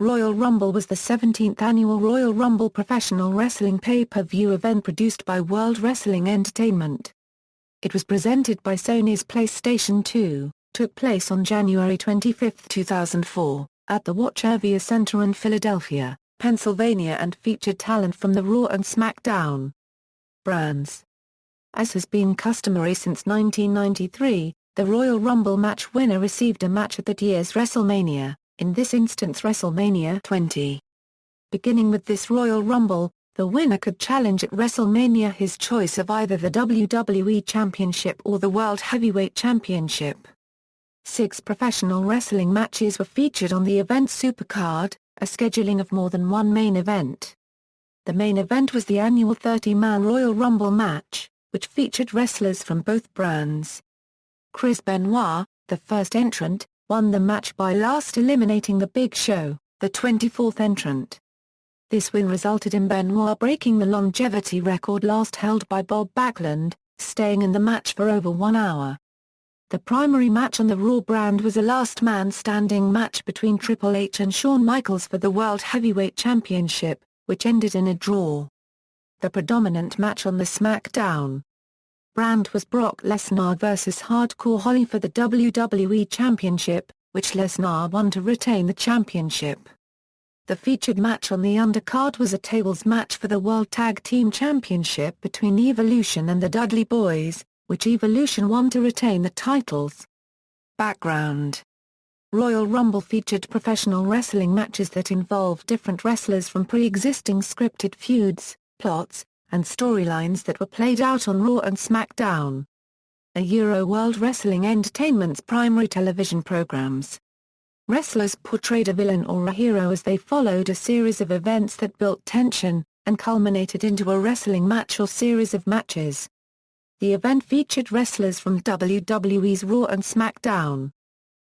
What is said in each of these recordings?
Royal Rumble was the 17th annual Royal Rumble professional wrestling pay-per-view event produced by World Wrestling Entertainment. It was presented by Sony's PlayStation 2, took place on January 25, 2004, at the Wachovia Center in Philadelphia, Pennsylvania, and featured talent from the Raw and SmackDown brands. As has been customary since 1993, the Royal Rumble match winner received a match at that year's WrestleMania, in this instance WrestleMania 20. Beginning with this Royal Rumble, the winner could challenge at WrestleMania his choice of either the WWE Championship or the World Heavyweight Championship. 6 professional wrestling matches were featured on the event's supercard, a scheduling of more than one main event. The main event was the annual 30-man Royal Rumble match, which featured wrestlers from both brands. Chris Benoit, the first entrant, won the match by last eliminating the Big Show, the 24th entrant. This win resulted in Benoit breaking the longevity record last held by Bob Backlund, staying in the match for over 1 hour. The primary match on the Raw brand was a last man standing match between Triple H and Shawn Michaels for the World Heavyweight Championship, which ended in a draw. The predominant match on the SmackDown brand was Brock Lesnar vs Hardcore Holly for the WWE Championship, which Lesnar won to retain the championship. The featured match on the undercard was a tables match for the World Tag Team Championship between Evolution and the Dudley Boyz, which Evolution won to retain the titles. Background: Royal Rumble featured professional wrestling matches that involved different wrestlers from pre-existing scripted feuds, plots, and storylines that were played out on Raw and SmackDown. World Wrestling Entertainment's primary television programs. Wrestlers portrayed a villain or a hero as they followed a series of events that built tension, and culminated into a wrestling match or series of matches. The event featured wrestlers from WWE's Raw and SmackDown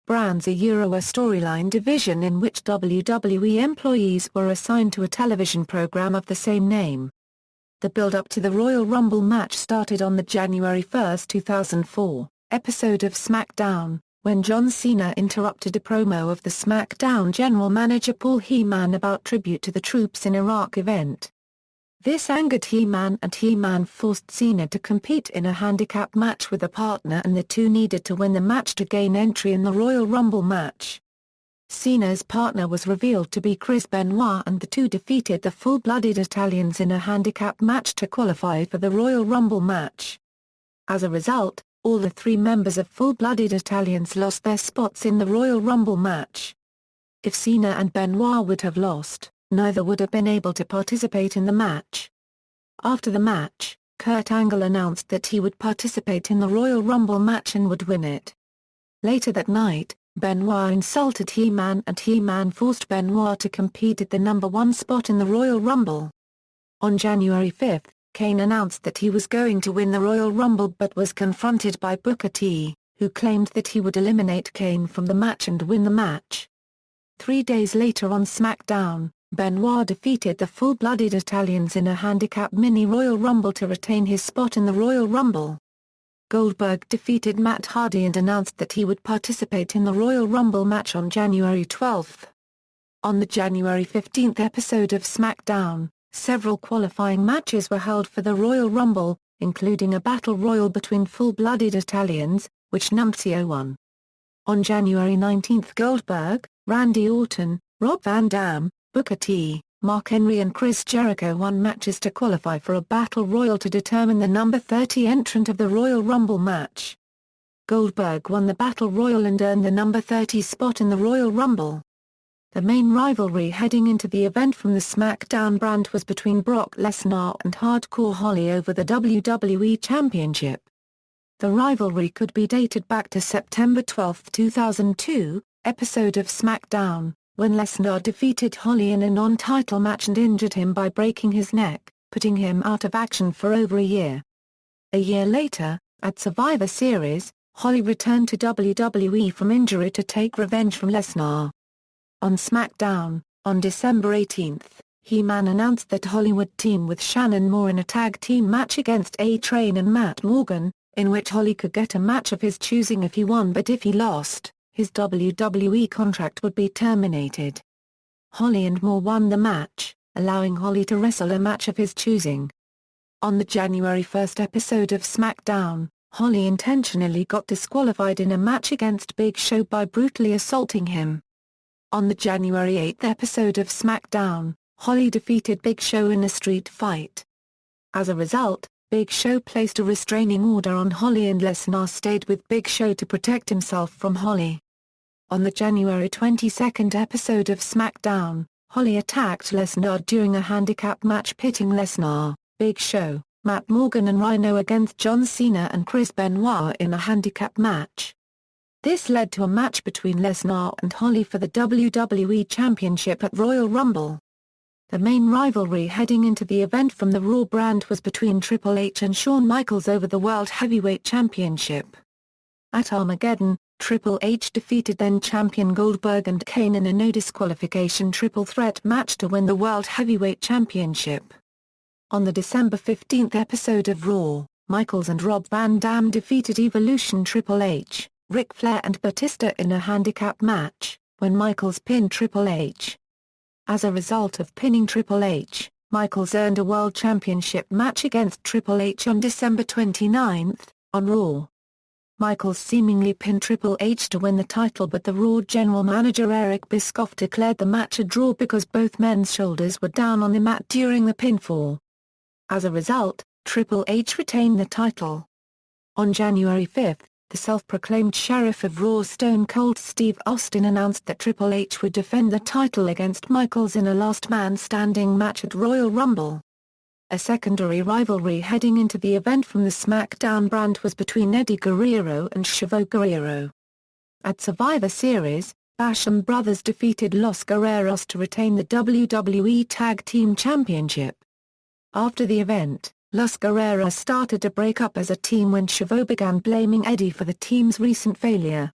brands. A storyline division in which WWE employees were assigned to a television program of the same name. The build-up to the Royal Rumble match started on the January 1, 2004, episode of SmackDown, when John Cena interrupted a promo of the SmackDown general manager Paul Heyman about tribute to the troops in Iraq event. This angered Heyman, and Heyman forced Cena to compete in a handicap match with a partner, and the two needed to win the match to gain entry in the Royal Rumble match. Cena's partner was revealed to be Chris Benoit, and the two defeated the Full-Blooded Italians in a handicap match to qualify for the Royal Rumble match. As a result, all the 3 members of Full-Blooded Italians lost their spots in the Royal Rumble match. If Cena and Benoit would have lost, neither would have been able to participate in the match. After the match, Kurt Angle announced that he would participate in the Royal Rumble match and would win it. Later that night, Benoit insulted Heyman, and Heyman forced Benoit to compete at the number 1 spot in the Royal Rumble. On January 5, Kane announced that he was going to win the Royal Rumble but was confronted by Booker T, who claimed that he would eliminate Kane from the match and win the match. 3 days later on SmackDown, Benoit defeated the Full-Blooded Italians in a handicap mini Royal Rumble to retain his spot in the Royal Rumble. Goldberg defeated Matt Hardy and announced that he would participate in the Royal Rumble match on January 12. On the January 15 episode of SmackDown, several qualifying matches were held for the Royal Rumble, including a battle royal between Full-Blooded Italians, which Nunzio won. On January 19, Goldberg, Randy Orton, Rob Van Dam, Booker T, Mark Henry and Chris Jericho won matches to qualify for a battle royal to determine the number 30 entrant of the Royal Rumble match. Goldberg won the battle royal and earned the number 30 spot in the Royal Rumble. The main rivalry heading into the event from the SmackDown brand was between Brock Lesnar and Hardcore Holly over the WWE Championship. The rivalry could be dated back to September 12, 2002, episode of SmackDown, when Lesnar defeated Holly in a non-title match and injured him by breaking his neck, putting him out of action for over a year. A year later, at Survivor Series, Holly returned to WWE from injury to take revenge from Lesnar. On SmackDown, on December 18, He-Man announced that Holly would team with Shannon Moore in a tag team match against A-Train and Matt Morgan, in which Holly could get a match of his choosing if he won, but if he lost, his WWE contract would be terminated. Holly and Moore won the match, allowing Holly to wrestle a match of his choosing. On the January 1st episode of SmackDown, Holly intentionally got disqualified in a match against Big Show by brutally assaulting him. On the January 8th episode of SmackDown, Holly defeated Big Show in a street fight. As a result, Big Show placed a restraining order on Holly and Lesnar stayed with Big Show to protect himself from Holly. On the January 22nd episode of SmackDown, Holly attacked Lesnar during a handicap match pitting Lesnar, Big Show, Matt Morgan and Rhino against John Cena and Chris Benoit in a handicap match. This led to a match between Lesnar and Holly for the WWE Championship at Royal Rumble. The main rivalry heading into the event from the Raw brand was between Triple H and Shawn Michaels over the World Heavyweight Championship. At Armageddon, Triple H defeated then-champion Goldberg and Kane in a no-disqualification triple threat match to win the World Heavyweight Championship. On the December 15th episode of Raw, Michaels and Rob Van Dam defeated Evolution Triple H, Ric Flair and Batista in a handicap match, when Michaels pinned Triple H. As a result of pinning Triple H, Michaels earned a World Championship match against Triple H on December 29, on Raw. Michaels seemingly pinned Triple H to win the title, but the Raw general manager Eric Bischoff declared the match a draw because both men's shoulders were down on the mat during the pinfall. As a result, Triple H retained the title. On January 5, the self-proclaimed sheriff of Raw Stone Cold Steve Austin announced that Triple H would defend the title against Michaels in a last man standing match at Royal Rumble. A secondary rivalry heading into the event from the SmackDown brand was between Eddie Guerrero and Chavo Guerrero. At Survivor Series, Basham Brothers defeated Los Guerreros to retain the WWE Tag Team Championship. After the event, Los Guerreros started to break up as a team when Chavo began blaming Eddie for the team's recent failure.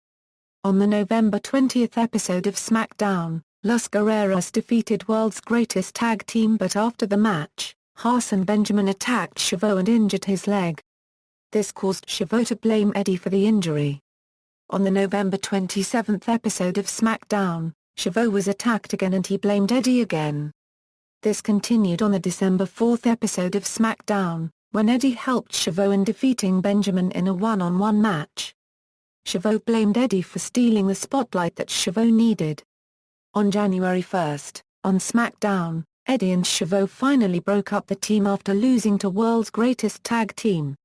On the November 20th episode of SmackDown, Los Guerreros defeated World's Greatest Tag Team, but after the match, Hassan Benjamin attacked Chavo and injured his leg. This caused Chavo to blame Eddie for the injury. On the November 27th episode of SmackDown, Chavo was attacked again and he blamed Eddie again. This continued on the December 4th episode of SmackDown, when Eddie helped Chavo in defeating Benjamin in a one-on-one match. Chavo blamed Eddie for stealing the spotlight that Chavo needed. On January 1st, on SmackDown, Eddie and Chavo finally broke up the team after losing to World's Greatest Tag Team.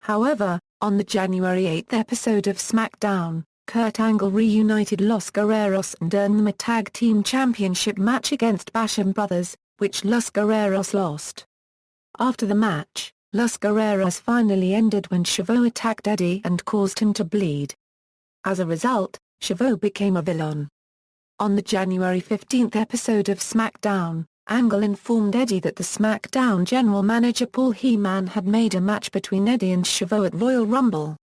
However, on the January 8th episode of SmackDown, Kurt Angle reunited Los Guerreros and earned them a Tag Team Championship match against Basham Brothers, which Los Guerreros lost. After the match, Los Guerreros finally ended when Chavo attacked Eddie and caused him to bleed. As a result, Chavo became a villain. On the January 15th episode of SmackDown, Angle informed Eddie that the SmackDown general manager Paul Heyman had made a match between Eddie and Chavo at Royal Rumble.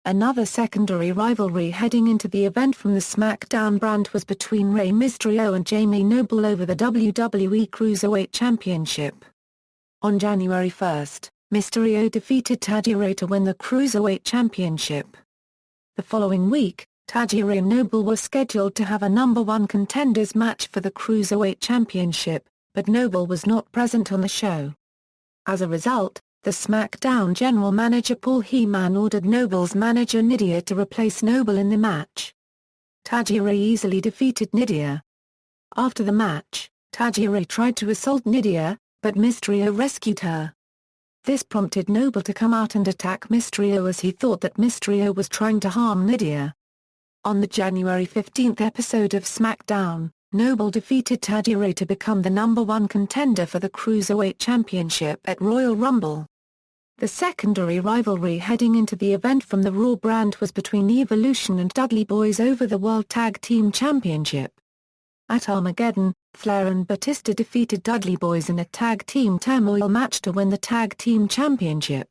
Another secondary rivalry heading into the event from the SmackDown brand was between Rey Mysterio and Jamie Noble over the WWE Cruiserweight Championship. On January 1st, Mysterio defeated Tajiri to win the Cruiserweight Championship. The following week, Tajiri and Noble were scheduled to have a number one contenders match for the Cruiserweight Championship, but Noble was not present on the show. As a result, the SmackDown general manager Paul Heyman ordered Noble's manager Nidia to replace Noble in the match. Tajiri easily defeated Nidia. After the match, Tajiri tried to assault Nidia, but Mysterio rescued her. This prompted Noble to come out and attack Mysterio as he thought that Mysterio was trying to harm Nidia. On the January 15th episode of SmackDown, Noble defeated Tajiri to become the number one contender for the Cruiserweight Championship at Royal Rumble. The secondary rivalry heading into the event from the Raw brand was between Evolution and Dudley Boyz over the World Tag Team Championship. At Armageddon, Flair and Batista defeated Dudley Boyz in a tag team turmoil match to win the Tag Team Championship.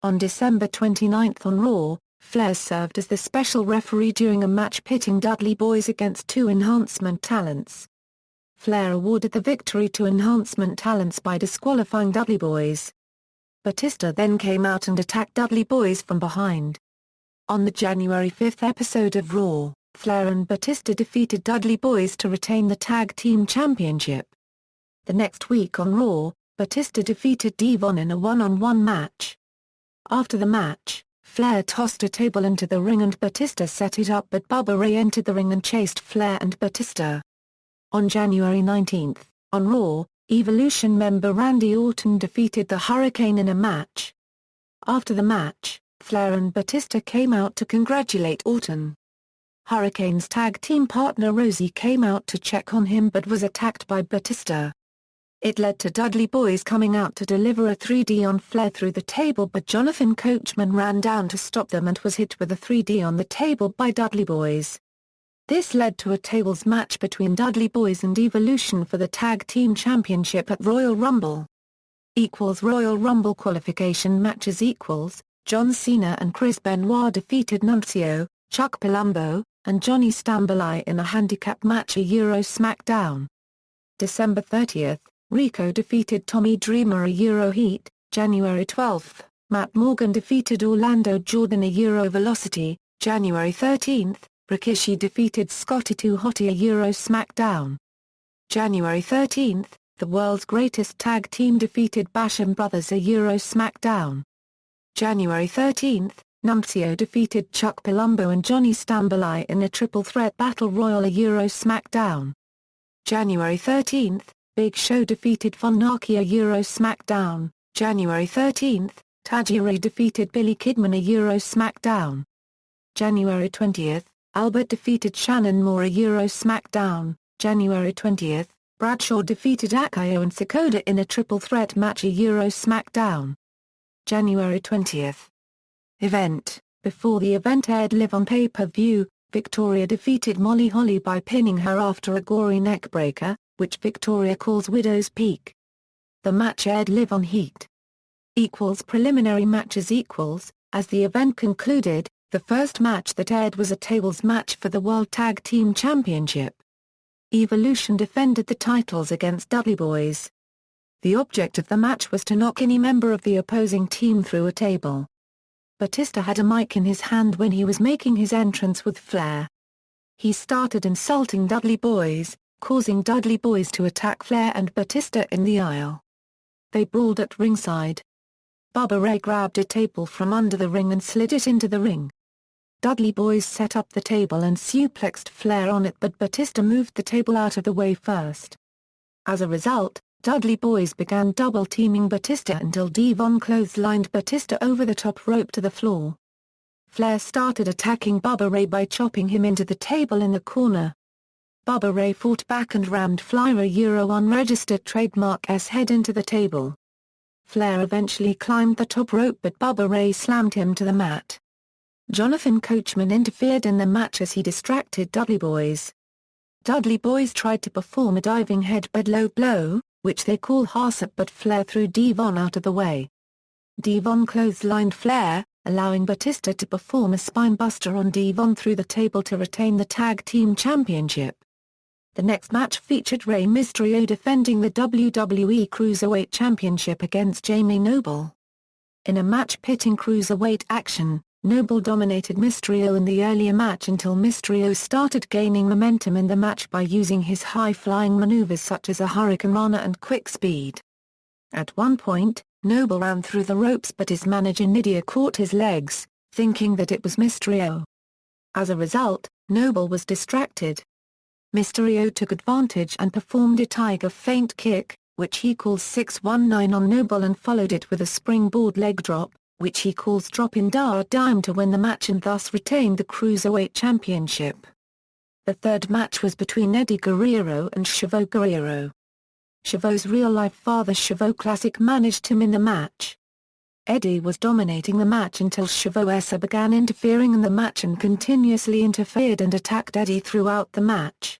On December 29th on Raw, Flair served as the special referee during a match pitting Dudley Boyz against two enhancement talents. Flair awarded the victory to enhancement talents by disqualifying Dudley Boyz. Batista then came out and attacked Dudley Boyz from behind. On the January 5th episode of Raw, Flair and Batista defeated Dudley Boyz to retain the Tag Team Championship. The next week on Raw, Batista defeated Devon in a one-on-one match. After the match, Flair tossed a table into the ring and Batista set it up, but Bubba Ray entered the ring and chased Flair and Batista. On January 19, on Raw, Evolution member Randy Orton defeated the Hurricane in a match. After the match, Flair and Batista came out to congratulate Orton. Hurricane's tag team partner Rosie came out to check on him but was attacked by Batista. It led to Dudley Boyz coming out to deliver a 3D on Flair through the table, but Jonathan Coachman ran down to stop them and was hit with a 3D on the table by Dudley Boyz. This led to a tables match between Dudley Boyz and Evolution for the Tag Team Championship at Royal Rumble. Royal Rumble qualification matches John Cena and Chris Benoit defeated Nunzio, Chuck Palumbo, and Johnny Stambolai in a handicap match at SmackDown. December 30, Rico defeated Tommy Dreamer at Heat. January 12, Matt Morgan defeated Orlando Jordan at Velocity. January 13, Rikishi defeated Scotty 2 Hotty at SmackDown. January 13, the World's Greatest Tag Team defeated Basham Brothers at SmackDown. January 13, Nunzio defeated Chuck Palumbo and Johnny Stambolai in a triple threat battle royal at SmackDown. January 13, Big Show defeated Funaki at SmackDown. January 13, Tajiri defeated Billy Kidman at SmackDown. January 20, Albert defeated Shannon Moore at SmackDown. January 20, Bradshaw defeated Akayo and Sakota in a triple threat match at SmackDown. January 20. Event. Before the event aired live on pay-per-view, Victoria defeated Molly Holly by pinning her after a gory neckbreaker, which Victoria calls Widow's Peak. The match aired live on Heat. Preliminary matches as the event concluded, the first match that aired was a tables match for the World Tag Team Championship. Evolution defended the titles against Dudley Boyz. The object of the match was to knock any member of the opposing team through a table. Batista had a mic in his hand when he was making his entrance with Flair. He started insulting Dudley Boyz, causing Dudley Boyz to attack Flair and Batista in the aisle. They brawled at ringside. Bubba Ray grabbed a table from under the ring and slid it into the ring. Dudley Boyz set up the table and suplexed Flair on it, but Batista moved the table out of the way first. As a result, Dudley Boyz began double-teaming Batista until Devon clotheslined Batista over the top rope to the floor. Flair started attacking Bubba Ray by chopping him into the table in the corner. Bubba Ray fought back and rammed Flair a unregistered trademark's head into the table. Flair eventually climbed the top rope, but Bubba Ray slammed him to the mat. Jonathan Coachman interfered in the match as he distracted Dudley Boyz. Dudley Boyz tried to perform a diving headbutt low blow, which they call Harsap, but Flair threw Devon out of the way. Devon clotheslined Flair, allowing Batista to perform a spinebuster on Devon through the table to retain the Tag Team Championship. The next match featured Rey Mysterio defending the WWE Cruiserweight Championship against Jamie Noble. In a match pitting cruiserweight action, Noble dominated Mysterio in the earlier match until Mysterio started gaining momentum in the match by using his high-flying maneuvers such as a Hurricane Rana and quick speed. At one point, Noble ran through the ropes, but his manager Nidia caught his legs, thinking that it was Mysterio. As a result, Noble was distracted. Mysterio took advantage and performed a Tiger Feint kick, which he calls 619 on Noble, and followed it with a springboard leg drop, which he calls Drop-in Dime, to win the match and thus retained the Cruiserweight Championship. The third match was between Eddie Guerrero and Chavo Guerrero. Chavo's real-life father Chavo Classic managed him in the match. Eddie was dominating the match until Chavo Essa began interfering in the match and continuously interfered and attacked Eddie throughout the match.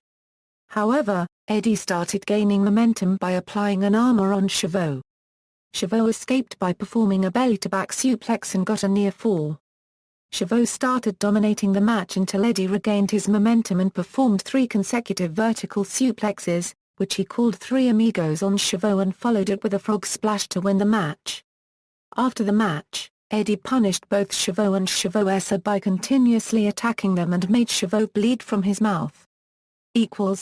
However, Eddie started gaining momentum by applying an armor on Chavo. Chavo escaped by performing a belly-to-back suplex and got a near fall. Chavo started dominating the match until Eddie regained his momentum and performed 3 consecutive vertical suplexes, which he called Three Amigos on Chavo, and followed it with a frog splash to win the match. After the match, Eddie punished both Chavo and Chavoesa by continuously attacking them and made Chavo bleed from his mouth.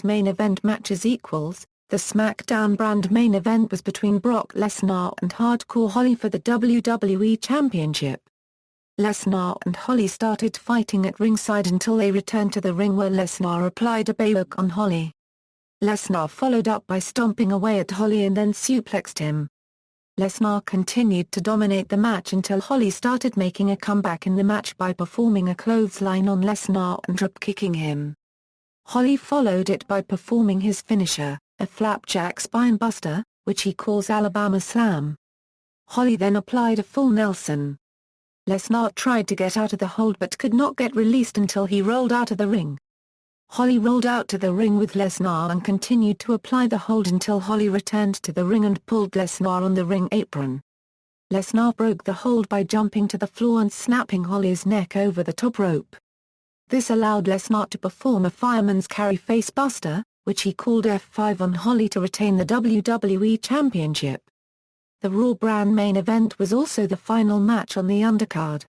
Main event matches. The SmackDown brand main event was between Brock Lesnar and Hardcore Holly for the WWE Championship. Lesnar and Holly started fighting at ringside until they returned to the ring where Lesnar applied a bayhook on Holly. Lesnar followed up by stomping away at Holly and then suplexed him. Lesnar continued to dominate the match until Holly started making a comeback in the match by performing a clothesline on Lesnar and drop-kicking him. Holly followed it by performing his finisher, a flapjack spinebuster, which he calls Alabama Slam. Holly then applied a full Nelson. Lesnar tried to get out of the hold but could not get released until he rolled out of the ring. Holly rolled out to the ring with Lesnar and continued to apply the hold until Holly returned to the ring and pulled Lesnar on the ring apron. Lesnar broke the hold by jumping to the floor and snapping Holly's neck over the top rope. This allowed Lesnar to perform a fireman's carry facebuster, which he called F5 on Holly to retain the WWE Championship. The Raw brand main event was also the final match on the undercard.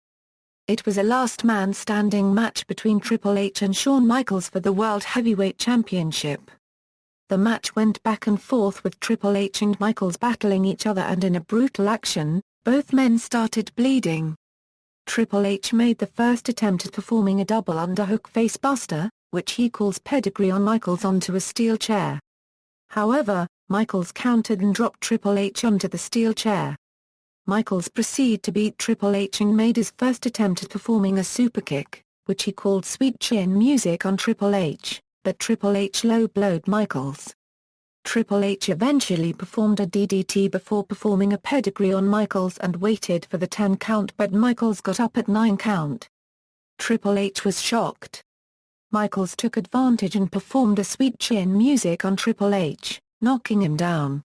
It was a last man standing match between Triple H and Shawn Michaels for the World Heavyweight Championship. The match went back and forth with Triple H and Michaels battling each other, and in a brutal action, both men started bleeding. Triple H made the first attempt at performing a double underhook facebuster, which he calls pedigree, on Michaels onto a steel chair. However, Michaels countered and dropped Triple H onto the steel chair. Michaels proceeded to beat Triple H and made his first attempt at performing a superkick, which he called sweet chin music, on Triple H, but Triple H low-blowed Michaels. Triple H eventually performed a DDT before performing a pedigree on Michaels and waited for the 10 count, but Michaels got up at 9 count. Triple H was shocked. Michaels took advantage and performed a sweet chin music on Triple H, knocking him down.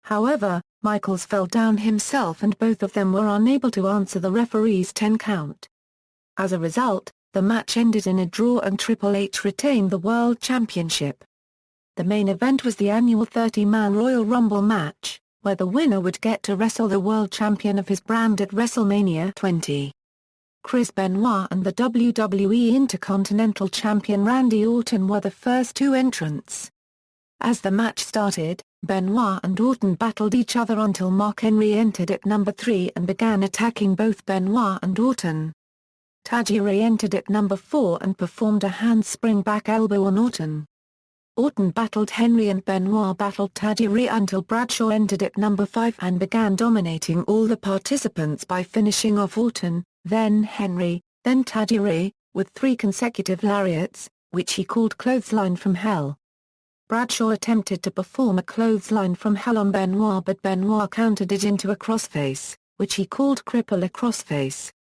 However, Michaels fell down himself and both of them were unable to answer the referee's 10 count. As a result, the match ended in a draw and Triple H retained the World Championship. The main event was the annual 30-man Royal Rumble match, where the winner would get to wrestle the world champion of his brand at WrestleMania XX. Chris Benoit and the WWE Intercontinental Champion Randy Orton were the first two entrants. As the match started, Benoit and Orton battled each other until Mark Henry entered at number 3 and began attacking both Benoit and Orton. Tajiri entered at number 4 and performed a handspring back elbow on Orton. Orton battled Henry and Benoit battled Tajiri until Bradshaw entered at number 5 and began dominating all the participants by finishing off Orton, then Henry, then Tajiri, with 3 consecutive lariats, which he called clothesline from hell. Bradshaw attempted to perform a clothesline from hell on Benoit, but Benoit countered it into a crossface, which he called cripple a crossface.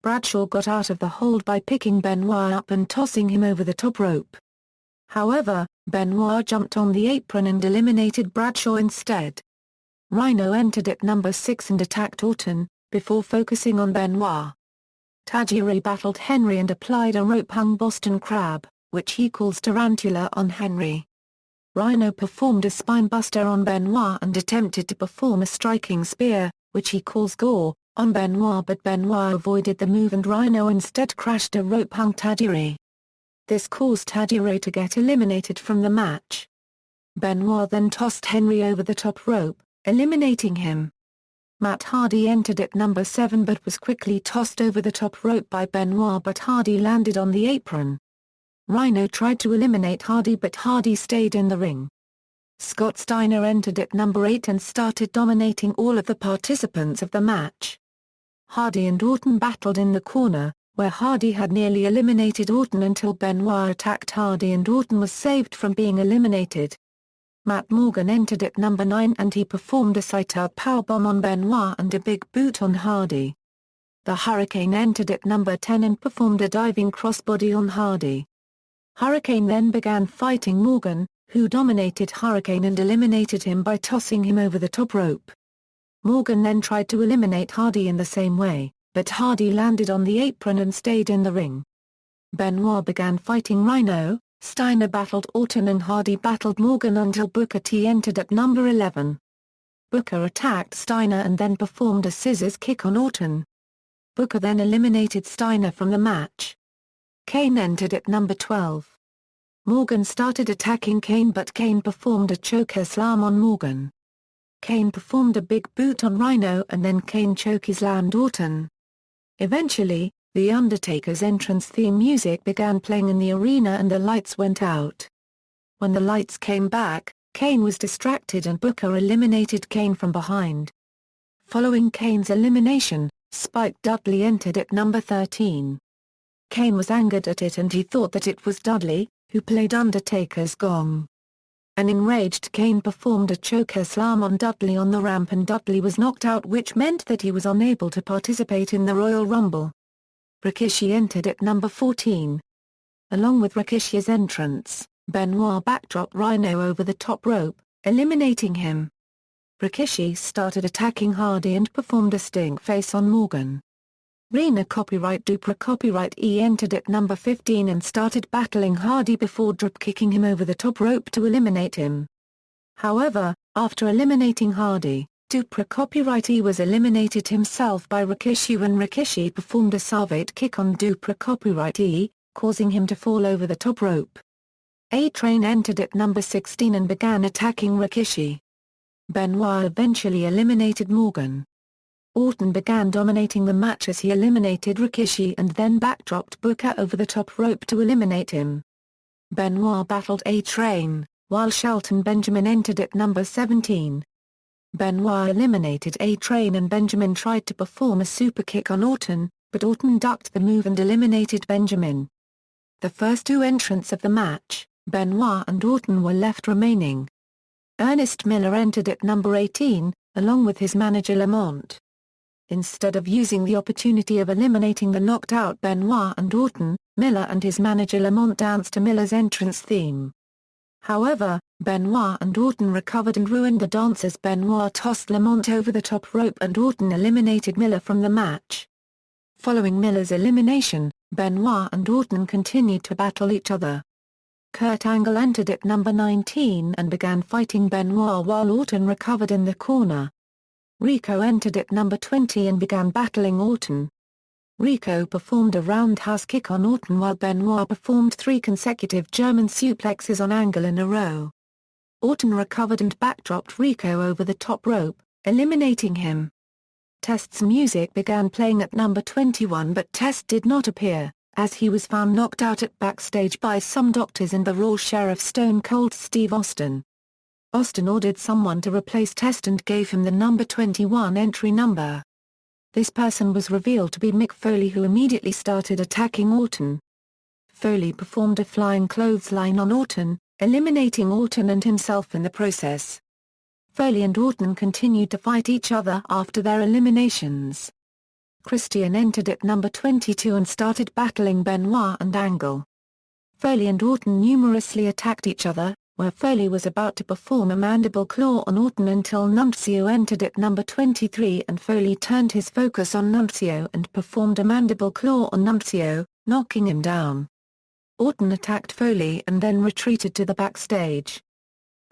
Bradshaw got out of the hold by picking Benoit up and tossing him over the top rope. However, Benoit jumped on the apron and eliminated Bradshaw instead. Rhino entered at number 6 and attacked Orton, before focusing on Benoit. Tajiri battled Henry and applied a rope-hung Boston Crab, which he calls Tarantula, on Henry. Rhino performed a spinebuster on Benoit and attempted to perform a striking spear, which he calls Gore, on Benoit, but Benoit avoided the move and Rhino instead crashed a rope-hung Tajiri. This caused Tajiri to get eliminated from the match. Benoit then tossed Henry over the top rope, eliminating him. Matt Hardy entered at number 7 but was quickly tossed over the top rope by Benoit, but Hardy landed on the apron. Rhino tried to eliminate Hardy but Hardy stayed in the ring. Scott Steiner entered at number 8 and started dominating all of the participants of the match. Hardy and Orton battled in the corner, where Hardy had nearly eliminated Orton until Benoit attacked Hardy and Orton was saved from being eliminated. Matt Morgan entered at number 9 and he performed a sight-out powerbomb on Benoit and a big boot on Hardy. The Hurricane entered at number 10 and performed a diving crossbody on Hardy. Hurricane then began fighting Morgan, who dominated Hurricane and eliminated him by tossing him over the top rope. Morgan then tried to eliminate Hardy in the same way, but Hardy landed on the apron and stayed in the ring. Benoit began fighting Rhino, Steiner battled Orton and Hardy battled Morgan until Booker T entered at number 11. Booker attacked Steiner and then performed a scissors kick on Orton. Booker then eliminated Steiner from the match. Kane entered at number 12. Morgan started attacking Kane, but Kane performed a choker slam on Morgan. Kane performed a big boot on Rhino and then Kane chokeslammed Orton. Eventually, The Undertaker's entrance theme music began playing in the arena and the lights went out. When the lights came back, Kane was distracted and Booker eliminated Kane from behind. Following Kane's elimination, Spike Dudley entered at number 13. Kane was angered at it and he thought that it was Dudley, who played Undertaker's gong. An enraged Kane performed a choker slam on Dudley on the ramp and Dudley was knocked out, which meant that he was unable to participate in the Royal Rumble. Rikishi entered at number 14. Along with Rikishi's entrance, Benoit backdropped Rhino over the top rope, eliminating him. Rikishi started attacking Hardy and performed a stink face on Morgan. Rena copyright Dupra copyright E entered at number 15 and started battling Hardy before drop kicking him over the top rope to eliminate him. However, after eliminating Hardy, Dupra copyright E was eliminated himself by Rikishi when Rikishi performed a Savate kick on Dupra copyright E, causing him to fall over the top rope. A-Train entered at number 16 and began attacking Rikishi. Benoit eventually eliminated Morgan. Orton began dominating the match as he eliminated Rikishi and then backdropped Booker over the top rope to eliminate him. Benoit battled A-Train, while Shelton Benjamin entered at number 17. Benoit eliminated A-Train and Benjamin tried to perform a superkick on Orton, but Orton ducked the move and eliminated Benjamin. The first two entrants of the match, Benoit and Orton, were left remaining. Ernest Miller entered at number 18, along with his manager Lamont. Instead of using the opportunity of eliminating the knocked-out Benoit and Orton, Miller and his manager Lamont danced to Miller's entrance theme. However, Benoit and Orton recovered and ruined the dance as Benoit tossed Lamont over the top rope and Orton eliminated Miller from the match. Following Miller's elimination, Benoit and Orton continued to battle each other. Kurt Angle entered at number 19 and began fighting Benoit while Orton recovered in the corner. Rico entered at number 20 and began battling Orton. Rico performed a roundhouse kick on Orton while Benoit performed 3 consecutive German suplexes on Angle in a row. Orton recovered and backdropped Rico over the top rope, eliminating him. Test's music began playing at number 21 but Test did not appear, as he was found knocked out at backstage by some doctors and the Raw sheriff Stone Cold Steve Austin. Austin ordered someone to replace Test and gave him the number 21 entry number. This person was revealed to be Mick Foley, who immediately started attacking Orton. Foley performed a flying clothesline on Orton, eliminating Orton and himself in the process. Foley and Orton continued to fight each other after their eliminations. Christian entered at number 22 and started battling Benoit and Angle. Foley and Orton numerously attacked each other, where Foley was about to perform a mandible claw on Orton until Nunzio entered at number 23 and Foley turned his focus on Nunzio and performed a mandible claw on Nunzio, knocking him down. Orton attacked Foley and then retreated to the backstage.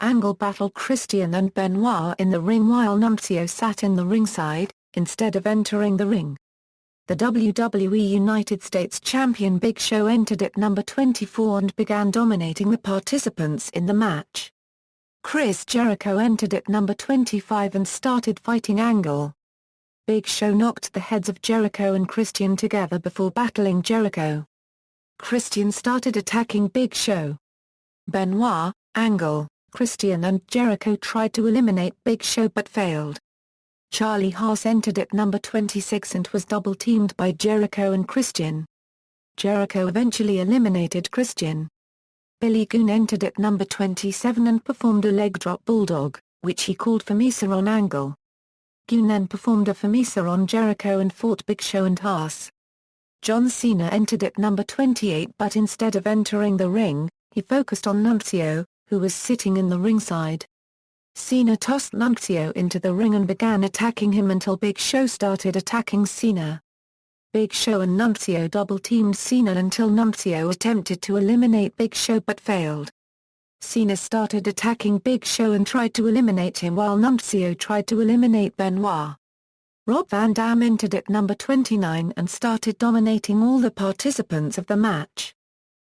Angle battled Christian and Benoit in the ring while Nunzio sat in the ringside, instead of entering the ring. The WWE United States Champion Big Show entered at number 24 and began dominating the participants in the match. Chris Jericho entered at number 25 and started fighting Angle. Big Show knocked the heads of Jericho and Christian together before battling Jericho. Christian started attacking Big Show. Benoit, Angle, Christian and Jericho tried to eliminate Big Show but failed. Charlie Haas entered at number 26 and was double-teamed by Jericho and Christian. Jericho eventually eliminated Christian. Billy Gunn entered at number 27 and performed a leg drop bulldog, which he called Famisa on Angle. Gunn then performed a Famisa on Jericho and fought Big Show and Haas. John Cena entered at number 28 but instead of entering the ring, he focused on Nunzio, who was sitting in the ringside. Cena tossed Nunzio into the ring and began attacking him until Big Show started attacking Cena. Big Show and Nunzio double-teamed Cena until Nunzio attempted to eliminate Big Show but failed. Cena started attacking Big Show and tried to eliminate him while Nunzio tried to eliminate Benoit. Rob Van Dam entered at number 29 and started dominating all the participants of the match.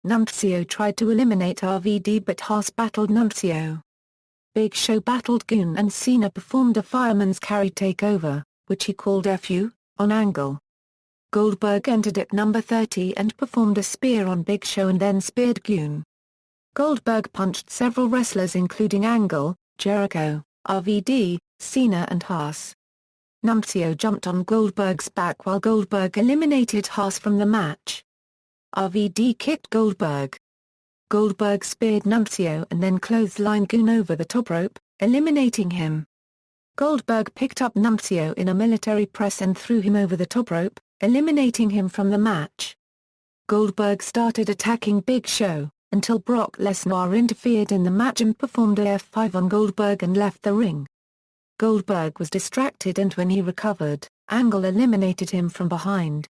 Nunzio tried to eliminate RVD but Haas battled Nunzio. Big Show battled Goon and Cena performed a fireman's carry takeover, which he called FU, on Angle. Goldberg entered at number 30 and performed a spear on Big Show and then speared Goon. Goldberg punched several wrestlers including Angle, Jericho, RVD, Cena and Haas. Nunzio jumped on Goldberg's back while Goldberg eliminated Haas from the match. RVD kicked Goldberg. Goldberg speared Nunzio and then clotheslined Goon over the top rope, eliminating him. Goldberg picked up Nunzio in a military press and threw him over the top rope, eliminating him from the match. Goldberg started attacking Big Show, until Brock Lesnar interfered in the match and performed a F5 on Goldberg and left the ring. Goldberg was distracted and when he recovered, Angle eliminated him from behind.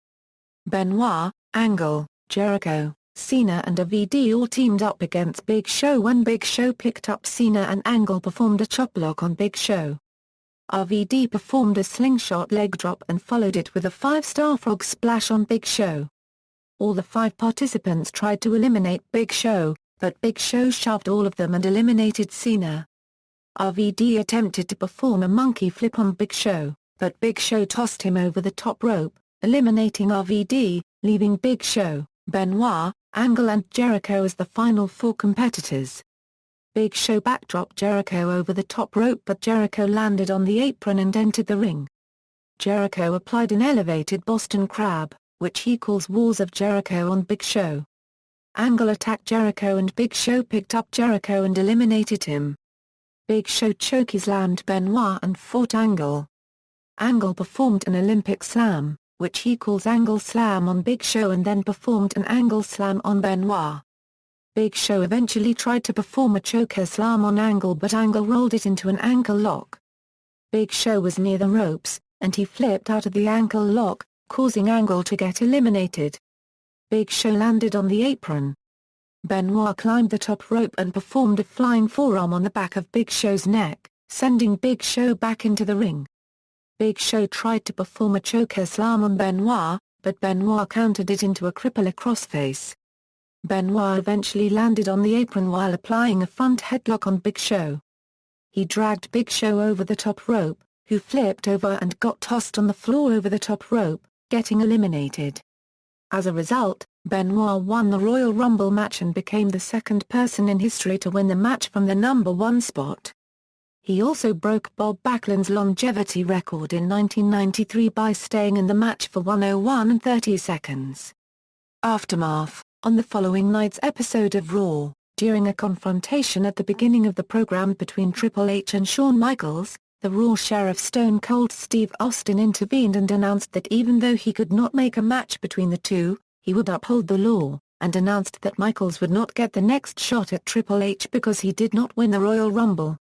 Benoit, Angle, Jericho, Cena and RVD all teamed up against Big Show when Big Show picked up Cena and Angle performed a chop block on Big Show. RVD performed a slingshot leg drop and followed it with a 5-star frog splash on Big Show. All the 5 participants tried to eliminate Big Show, but Big Show shoved all of them and eliminated Cena. RVD attempted to perform a monkey flip on Big Show, but Big Show tossed him over the top rope, eliminating RVD, leaving Big Show, Benoit, Angle and Jericho as the final 4 competitors. Big Show backdropped Jericho over the top rope but Jericho landed on the apron and entered the ring. Jericho applied an elevated Boston Crab, which he calls Walls of Jericho on Big Show. Angle attacked Jericho and Big Show picked up Jericho and eliminated him. Big Show chokeslammed Benoit and fought Angle. Angle performed an Olympic Slam, which he calls Angle Slam on Big Show and then performed an Angle Slam on Benoit. Big Show eventually tried to perform a choker slam on Angle but Angle rolled it into an ankle lock. Big Show was near the ropes, and he flipped out of the ankle lock, causing Angle to get eliminated. Big Show landed on the apron. Benoit climbed the top rope and performed a flying forearm on the back of Big Show's neck, sending Big Show back into the ring. Big Show tried to perform a choker slam on Benoit, but Benoit countered it into a crippler crossface. Benoit eventually landed on the apron while applying a front headlock on Big Show. He dragged Big Show over the top rope, who flipped over and got tossed on the floor over the top rope, getting eliminated. As a result, Benoit won the Royal Rumble match and became the second person in history to win the match from the number 1 spot. He also broke Bob Backlund's longevity record in 1993 by staying in the match for 101 and 30 seconds. Aftermath. On the following night's episode of Raw, during a confrontation at the beginning of the program between Triple H and Shawn Michaels, the Raw Sheriff Stone Cold Steve Austin intervened and announced that even though he could not make a match between the two, he would uphold the law, and announced that Michaels would not get the next shot at Triple H because he did not win the Royal Rumble.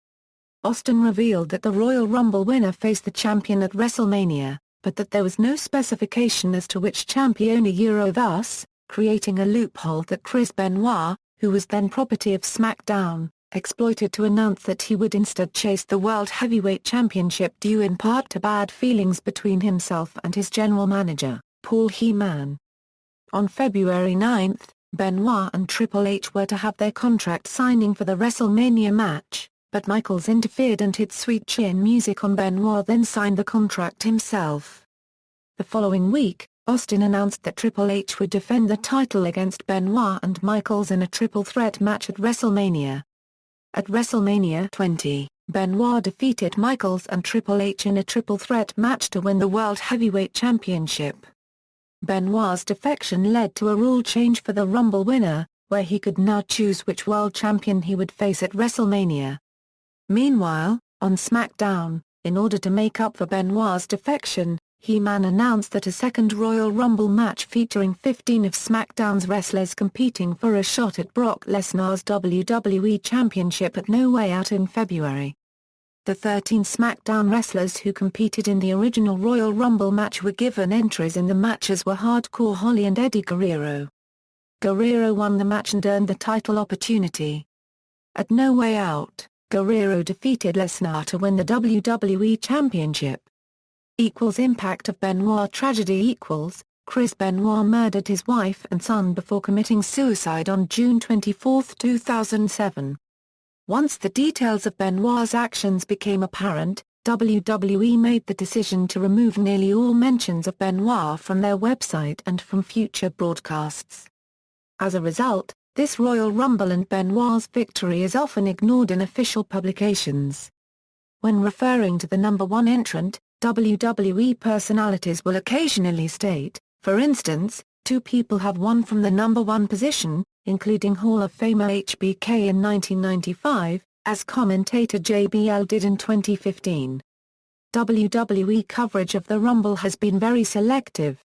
Austin revealed that the Royal Rumble winner faced the champion at WrestleMania, but that there was no specification as to which champion thus, creating a loophole that Chris Benoit, who was then property of SmackDown, exploited to announce that he would instead chase the World Heavyweight Championship due in part to bad feelings between himself and his general manager, Paul Heyman. On February 9, Benoit and Triple H were to have their contract signing for the WrestleMania match, but Michaels interfered and hit Sweet Chin Music on Benoit then signed the contract himself. The following week, Austin announced that Triple H would defend the title against Benoit and Michaels in a triple threat match at WrestleMania. At WrestleMania 20, Benoit defeated Michaels and Triple H in a triple threat match to win the World Heavyweight Championship. Benoit's defection led to a rule change for the Rumble winner, where he could now choose which world champion he would face at WrestleMania. Meanwhile, on SmackDown, in order to make up for Benoit's defection, Heyman announced that a second Royal Rumble match featuring 15 of SmackDown's wrestlers competing for a shot at Brock Lesnar's WWE Championship at No Way Out in February. The 13 SmackDown wrestlers who competed in the original Royal Rumble match were given entries in the match as were Hardcore Holly and Eddie Guerrero. Guerrero won the match and earned the title opportunity. At No Way Out, Guerrero defeated Lesnar to win the WWE Championship. Impact of Benoit tragedy Chris Benoit murdered his wife and son before committing suicide on June 24, 2007. Once the details of Benoit's actions became apparent, WWE made the decision to remove nearly all mentions of Benoit from their website and from future broadcasts. As a result, this Royal Rumble and Benoit's victory is often ignored in official publications. When referring to the number one entrant, WWE personalities will occasionally state, for instance, 2 people have won from the number one position, including Hall of Famer HBK in 1995, as commentator JBL did in 2015. WWE coverage of the Rumble has been very selective.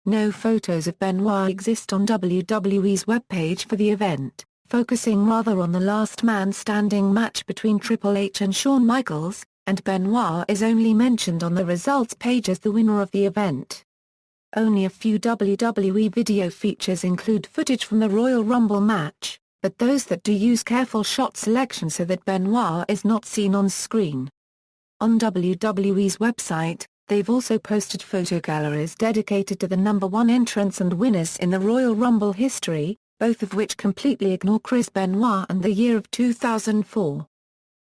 No photos of Benoit exist on WWE's webpage for the event, focusing rather on the last man standing match between Triple H and Shawn Michaels, and Benoit is only mentioned on the results page as the winner of the event. Only a few WWE video features include footage from the Royal Rumble match, but those that do use careful shot selection so that Benoit is not seen on screen. On WWE's website, they've also posted photo galleries dedicated to the number one entrants and winners in the Royal Rumble history, both of which completely ignore Chris Benoit and the year of 2004.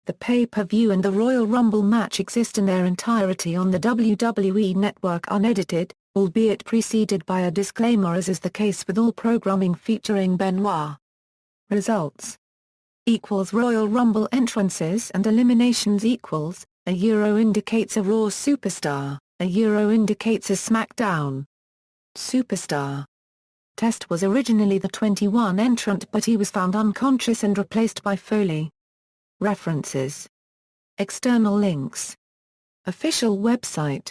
The pay-per-view and the Royal Rumble match exist in their entirety on the WWE Network unedited, albeit preceded by a disclaimer as is the case with all programming featuring Benoit. Results Royal Rumble entrances and eliminations A euro indicates a Raw superstar, a euro indicates a SmackDown superstar. Test was originally the 21 entrant but he was found unconscious and replaced by Foley. References. External links. Official website.